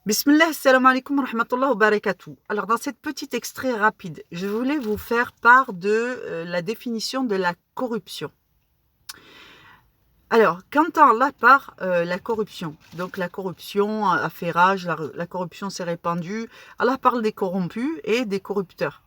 Bismillah, assalamu alaikum wa rahmatullah wa barakatuh. Alors, dans cet petit extrait rapide, je voulais vous faire part de la définition de la corruption. Alors, quand Allah par la corruption, donc la corruption a fait rage, la corruption s'est répandue, Allah parle des corrompus et des corrupteurs.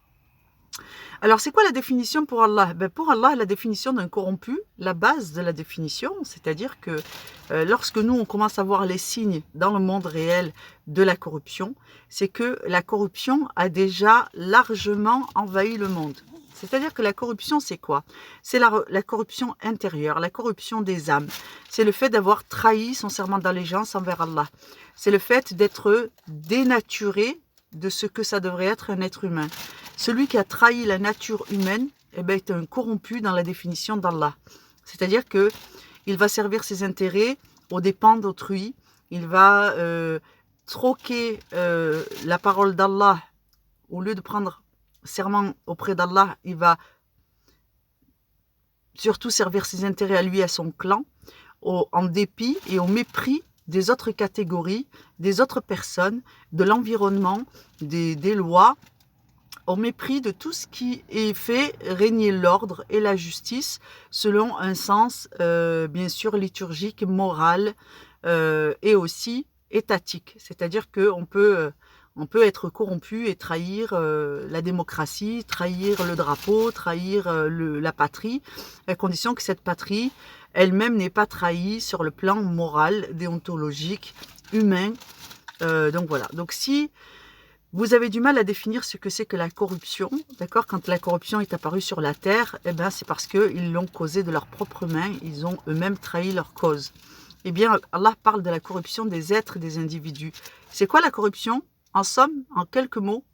Alors, c'est quoi la définition pour Allah? Pour Allah, la définition d'un corrompu, la base de la définition, c'est-à-dire que lorsque nous, on commence à voir les signes dans le monde réel de la corruption, c'est que la corruption a déjà largement envahi le monde. C'est-à-dire que la corruption, c'est quoi? C'est la corruption intérieure, la corruption des âmes. C'est le fait d'avoir trahi son serment d'allégeance envers Allah. C'est le fait d'être dénaturé de ce que ça devrait être un être humain. Celui qui a trahi la nature humaine est un corrompu dans la définition d'Allah. C'est-à-dire qu'il va servir ses intérêts aux dépens d'autrui. Il va troquer la parole d'Allah. Au lieu de prendre serment auprès d'Allah, il va surtout servir ses intérêts à lui et à son clan, en dépit et au mépris des autres catégories, des autres personnes, de l'environnement, des lois, au mépris de tout ce qui est fait régner l'ordre et la justice selon un sens bien sûr liturgique, moral et aussi étatique. C'est-à-dire qu'on peut être corrompu et trahir la démocratie, trahir le drapeau, trahir la patrie, à condition que cette patrie elle-même n'est pas trahie sur le plan moral, déontologique, humain. Donc voilà. Donc si vous avez du mal à définir ce que c'est que la corruption, d'accord? Quand la corruption est apparue sur la terre, c'est parce qu'ils l'ont causée de leurs propres mains, ils ont eux-mêmes trahi leur cause. Eh bien, Allah parle de la corruption des êtres, des individus. C'est quoi la corruption? En somme, en quelques mots,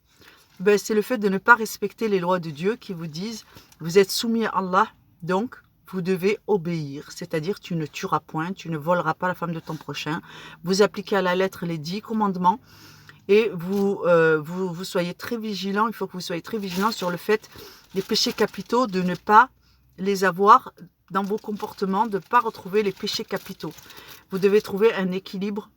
c'est le fait de ne pas respecter les lois de Dieu qui vous disent « Vous êtes soumis à Allah, donc vous devez obéir. » C'est-à-dire, tu ne tueras point, tu ne voleras pas la femme de ton prochain. Vous appliquez à la lettre les 10 commandements. Et vous soyez très vigilants, il faut que vous soyez très vigilants sur le fait, les péchés capitaux, de ne pas les avoir dans vos comportements, de ne pas retrouver les péchés capitaux. Vous devez trouver un équilibre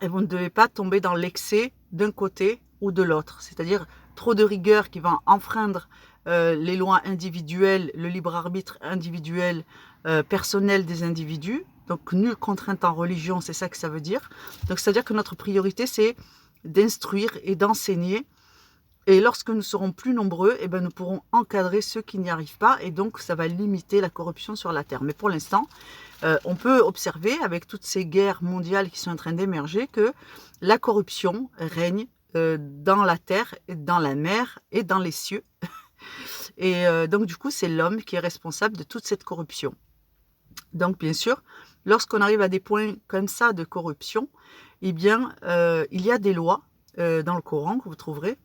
et vous ne devez pas tomber dans l'excès d'un côté ou de l'autre. C'est-à-dire trop de rigueur qui va enfreindre les lois individuelles, le libre arbitre individuel, personnel des individus. Donc nulle contrainte en religion, c'est ça que ça veut dire. Donc c'est-à-dire que notre priorité, c'est d'instruire et d'enseigner. Et lorsque nous serons plus nombreux, nous pourrons encadrer ceux qui n'y arrivent pas. Et donc, ça va limiter la corruption sur la Terre. Mais pour l'instant, on peut observer, avec toutes ces guerres mondiales qui sont en train d'émerger, que la corruption règne dans la Terre, dans la mer et dans les cieux. Et donc, du coup, c'est l'homme qui est responsable de toute cette corruption. Donc, bien sûr, lorsqu'on arrive à des points comme ça de corruption, il y a des lois dans le Coran que vous trouverez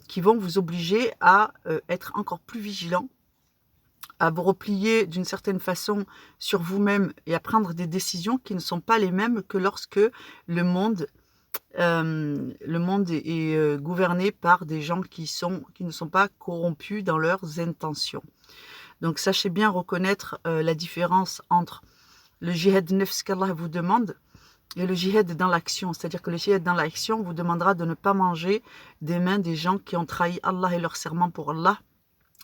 qui vont vous obliger à être encore plus vigilant, à vous replier d'une certaine façon sur vous-même et à prendre des décisions qui ne sont pas les mêmes que lorsque le monde est gouverné par des gens qui ne sont pas corrompus dans leurs intentions. Donc sachez bien reconnaître la différence entre le jihad nefs qu'Allah vous demande et le jihad dans l'action. C'est-à-dire que le jihad dans l'action vous demandera de ne pas manger des mains des gens qui ont trahi Allah et leur serment pour Allah.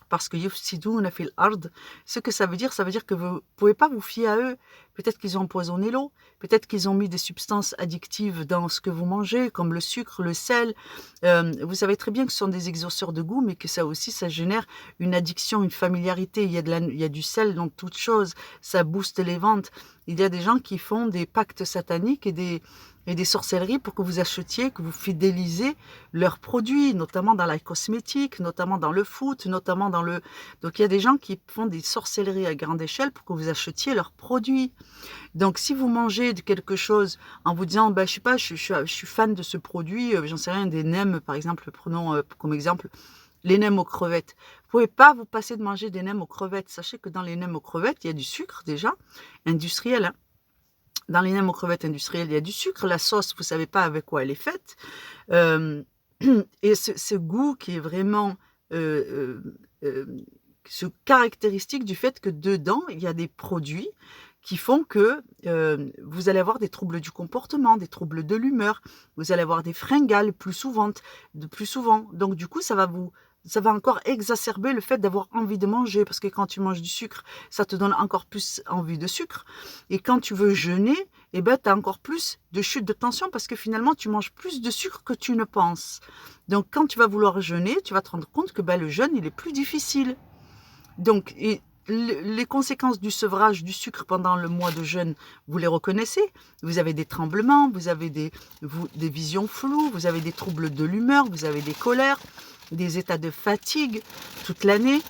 Parce que yufsiduna fil ard, ce que ça veut dire que vous ne pouvez pas vous fier à eux. Peut-être qu'ils ont empoisonné l'eau, peut-être qu'ils ont mis des substances addictives dans ce que vous mangez, comme le sucre, le sel. Vous savez très bien que ce sont des exauceurs de goût, mais que ça aussi, ça génère une addiction, une familiarité. Il y a du sel dans toute chose, ça booste les ventes. Il y a des gens qui font des pactes sataniques et des sorcelleries pour que vous achetiez, que vous fidélisez leurs produits, notamment dans la cosmétique, notamment dans le foot, notamment dans le... Donc il y a des gens qui font des sorcelleries à grande échelle pour que vous achetiez leurs produits. Donc si vous mangez de quelque chose en vous disant, je sais pas, je suis fan de ce produit, j'en sais rien, des nems par exemple, prenons comme exemple les nems aux crevettes. Vous pouvez pas vous passer de manger des nems aux crevettes. Sachez que dans les nems aux crevettes, il y a du sucre déjà, industriel, hein. Dans les nems aux crevettes industrielles, il y a du sucre. La sauce, vous ne savez pas avec quoi elle est faite. Et ce goût qui est vraiment ce caractéristique du fait que dedans, il y a des produits qui font que vous allez avoir des troubles du comportement, des troubles de l'humeur, vous allez avoir des fringales plus souvent. Donc du coup, ça va encore exacerber le fait d'avoir envie de manger, parce que quand tu manges du sucre, ça te donne encore plus envie de sucre. Et quand tu veux jeûner, eh ben, tu as encore plus de chute de tension, parce que finalement, tu manges plus de sucre que tu ne penses. Donc quand tu vas vouloir jeûner, tu vas te rendre compte que le jeûne, il est plus difficile. Donc, les conséquences du sevrage du sucre pendant le mois de jeûne, vous les reconnaissez. Vous avez des tremblements, vous avez des visions floues, vous avez des troubles de l'humeur, vous avez des colères, des états de fatigue toute l'année.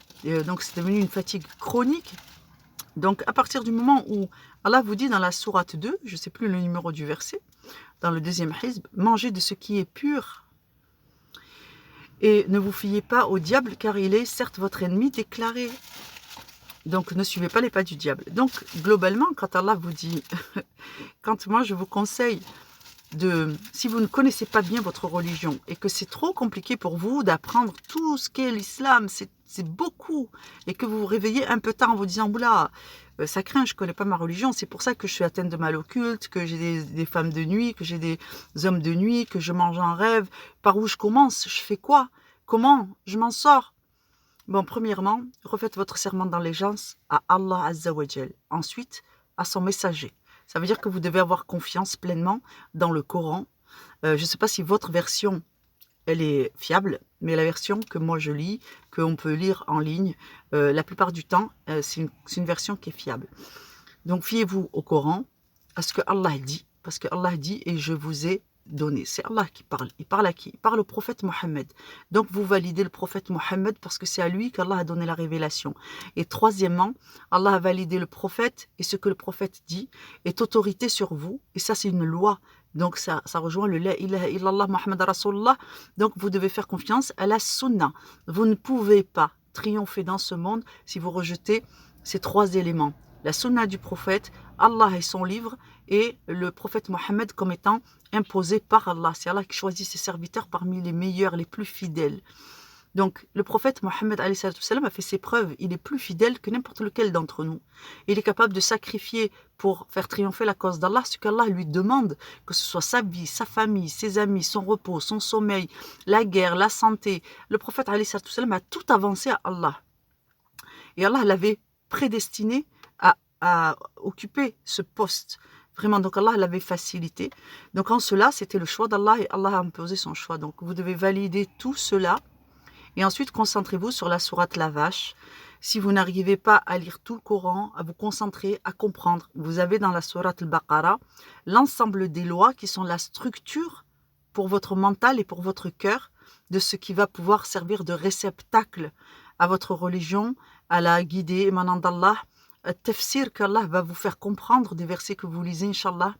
Donc, c'est devenu une fatigue chronique. Donc, à partir du moment où Allah vous dit dans la sourate 2, je ne sais plus le numéro du verset, dans le deuxième hizb, mangez de ce qui est pur. Et ne vous fiez pas au diable, car il est certes votre ennemi déclaré. Donc, ne suivez pas les pas du diable. Donc, globalement, quand Allah vous dit, quand moi je vous conseille si vous ne connaissez pas bien votre religion et que c'est trop compliqué pour vous d'apprendre tout ce qu'est l'islam, c'est beaucoup, et que vous vous réveillez un peu tard en vous disant, oula, ça craint, je ne connais pas ma religion, c'est pour ça que je suis atteinte de mal occulte, que j'ai des femmes de nuit, que j'ai des hommes de nuit, que je mange en rêve, par où je commence, je fais quoi, comment, je m'en sors. Bon, premièrement, refaites votre serment d'allégeance à Allah Azza wa Jal. Ensuite, à son messager. Ça veut dire que vous devez avoir confiance pleinement dans le Coran. Je ne sais pas si votre version, elle est fiable, mais la version que moi je lis, qu'on peut lire en ligne, la plupart du temps, c'est une version qui est fiable. Donc, fiez-vous au Coran, à ce que Allah dit, parce que Allah dit « et je vous ai donné ». C'est Allah qui parle. Il parle à qui? Il parle au prophète Mohammed. Donc, vous validez le prophète Mohammed parce que c'est à lui qu'Allah a donné la révélation. Et troisièmement, Allah a validé le prophète, et ce que le prophète dit est autorité sur vous. Et ça, c'est une loi. Donc, ça rejoint le « La ilaha illallah Muhammad Rasulullah ». Donc, vous devez faire confiance à la sunna. Vous ne pouvez pas triompher dans ce monde si vous rejetez ces trois éléments. La sunna du prophète, Allah et son livre, et le prophète Mohammed comme étant imposé par Allah. C'est Allah qui choisit ses serviteurs parmi les meilleurs, les plus fidèles. Donc, le prophète Mohammed a fait ses preuves. Il est plus fidèle que n'importe lequel d'entre nous. Il est capable de sacrifier pour faire triompher la cause d'Allah ce qu'Allah lui demande, que ce soit sa vie, sa famille, ses amis, son repos, son sommeil, la guerre, la santé. Le prophète a tout avancé à Allah. Et Allah l'avait prédestiné à occuper ce poste. Vraiment, donc Allah l'avait facilité. Donc en cela, c'était le choix d'Allah et Allah a imposé son choix. Donc vous devez valider tout cela et ensuite concentrez-vous sur la sourate La Vache. Si vous n'arrivez pas à lire tout le Coran, à vous concentrer, à comprendre, vous avez dans la sourate Al-Baqarah l'ensemble des lois qui sont la structure pour votre mental et pour votre cœur de ce qui va pouvoir servir de réceptacle à votre religion, à la guider émanant d'Allah, tafsir qu'Allah va vous faire comprendre des versets que vous lisez, Inch'Allah.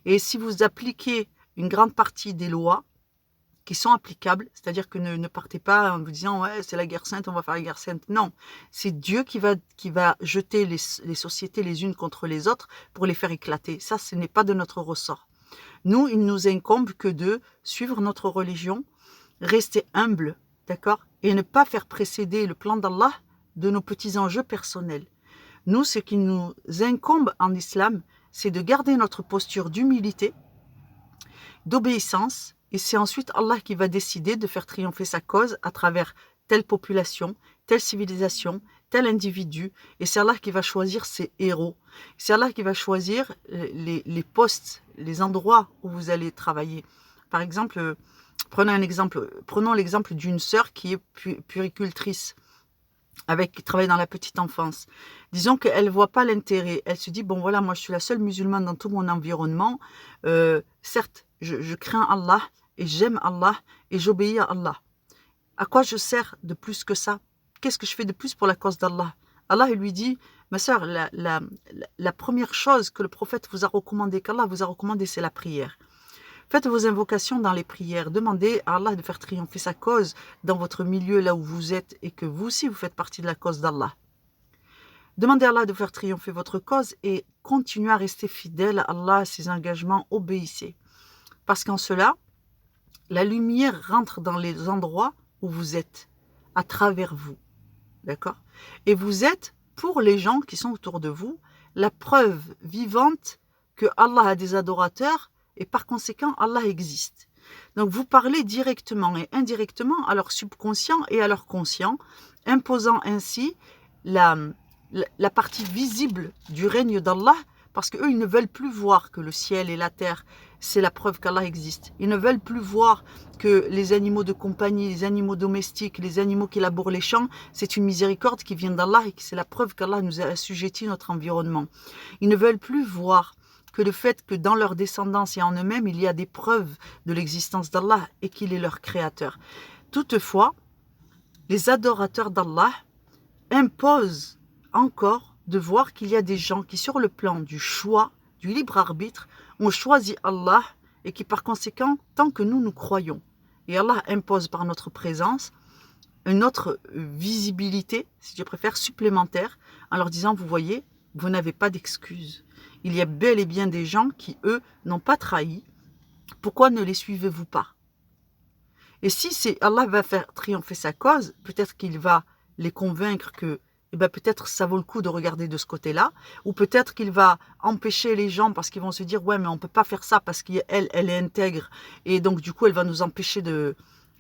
Et si vous appliquez une grande partie des lois qui sont applicables, c'est-à-dire que ne partez pas en vous disant « ouais, c'est la guerre sainte, on va faire la guerre sainte ». Non, c'est Dieu qui va jeter les sociétés les unes contre les autres pour les faire éclater. Ça, ce n'est pas de notre ressort. Nous, il nous incombe que de suivre notre religion, rester humble, d'accord, et ne pas faire précéder le plan d'Allah de nos petits enjeux personnels. Nous, ce qui nous incombe en islam, c'est de garder notre posture d'humilité, d'obéissance, et c'est ensuite Allah qui va décider de faire triompher sa cause à travers telle population, telle civilisation, tel individu, et c'est Allah qui va choisir ses héros. C'est Allah qui va choisir les postes, les endroits où vous allez travailler. Par exemple, prenons l'exemple d'une sœur qui est puéricultrice, qui travaille dans la petite enfance. Disons qu'elle ne voit pas l'intérêt. Elle se dit, bon voilà, moi je suis la seule musulmane dans tout mon environnement. Certes, je crains Allah et j'aime Allah et j'obéis à Allah. À quoi je sers de plus que ça? Qu'est-ce que je fais de plus pour la cause d'Allah? Allah il lui dit, ma sœur, la première chose que le prophète vous a recommandé, qu'Allah vous a recommandé, c'est la prière. Faites vos invocations dans les prières. Demandez à Allah de faire triompher sa cause dans votre milieu, là où vous êtes, et que vous aussi, vous faites partie de la cause d'Allah. Demandez à Allah de faire triompher votre cause et continuez à rester fidèle à Allah, à ses engagements, obéissez. Parce qu'en cela, la lumière rentre dans les endroits où vous êtes, à travers vous. D'accord? Et vous êtes, pour les gens qui sont autour de vous, la preuve vivante que Allah a des adorateurs et par conséquent Allah existe. Donc vous parlez directement et indirectement à leur subconscient et à leur conscient, imposant ainsi la partie visible du règne d'Allah, parce qu'eux, ils ne veulent plus voir que le ciel et la terre, c'est la preuve qu'Allah existe. Ils ne veulent plus voir que les animaux de compagnie, les animaux domestiques, les animaux qui labourent les champs, c'est une miséricorde qui vient d'Allah et que c'est la preuve qu'Allah nous a assujetti notre environnement. Ils ne veulent plus voir que le fait que dans leur descendance et en eux-mêmes, il y a des preuves de l'existence d'Allah et qu'il est leur créateur. Toutefois, les adorateurs d'Allah imposent encore de voir qu'il y a des gens qui, sur le plan du choix, du libre arbitre, ont choisi Allah et qui, par conséquent, tant que nous croyons, et Allah impose par notre présence une autre visibilité, si je préfère, supplémentaire, en leur disant, vous voyez, vous n'avez pas d'excuses. Il y a bel et bien des gens qui, eux, n'ont pas trahi. Pourquoi ne les suivez-vous pas? Et si Allah va faire triompher sa cause, peut-être qu'il va les convaincre que peut-être ça vaut le coup de regarder de ce côté-là, ou peut-être qu'il va empêcher les gens parce qu'ils vont se dire ouais mais on peut pas faire ça parce qu'elle est intègre et donc du coup elle va nous empêcher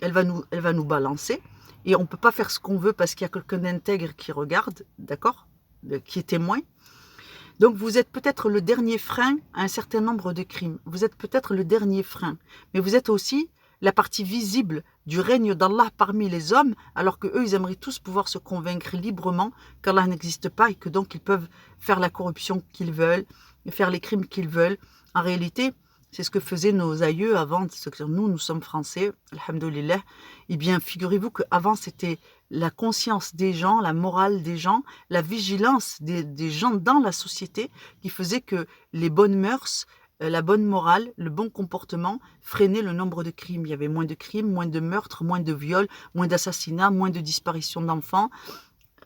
elle va nous balancer et on peut pas faire ce qu'on veut parce qu'il y a quelqu'un d'intègre qui regarde, d'accord, qui est témoin. Donc vous êtes peut-être le dernier frein à un certain nombre de crimes. Vous êtes peut-être le dernier frein, mais vous êtes aussi la partie visible du règne d'Allah parmi les hommes, alors qu'eux, ils aimeraient tous pouvoir se convaincre librement qu'Allah n'existe pas et que donc ils peuvent faire la corruption qu'ils veulent, faire les crimes qu'ils veulent. En réalité, c'est ce que faisaient nos aïeux avant. Nous sommes français, alhamdoulilah. Eh bien, figurez-vous qu'avant, c'était la conscience des gens, la morale des gens, la vigilance des gens dans la société qui faisait que les bonnes mœurs, la bonne morale, le bon comportement freinaient le nombre de crimes. Il y avait moins de crimes, moins de meurtres, moins de viols, moins d'assassinats, moins de disparitions d'enfants.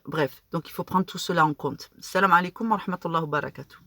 Bref, donc il faut prendre tout cela en compte. Salam alaikum wa rahmatullahi wa barakatuh.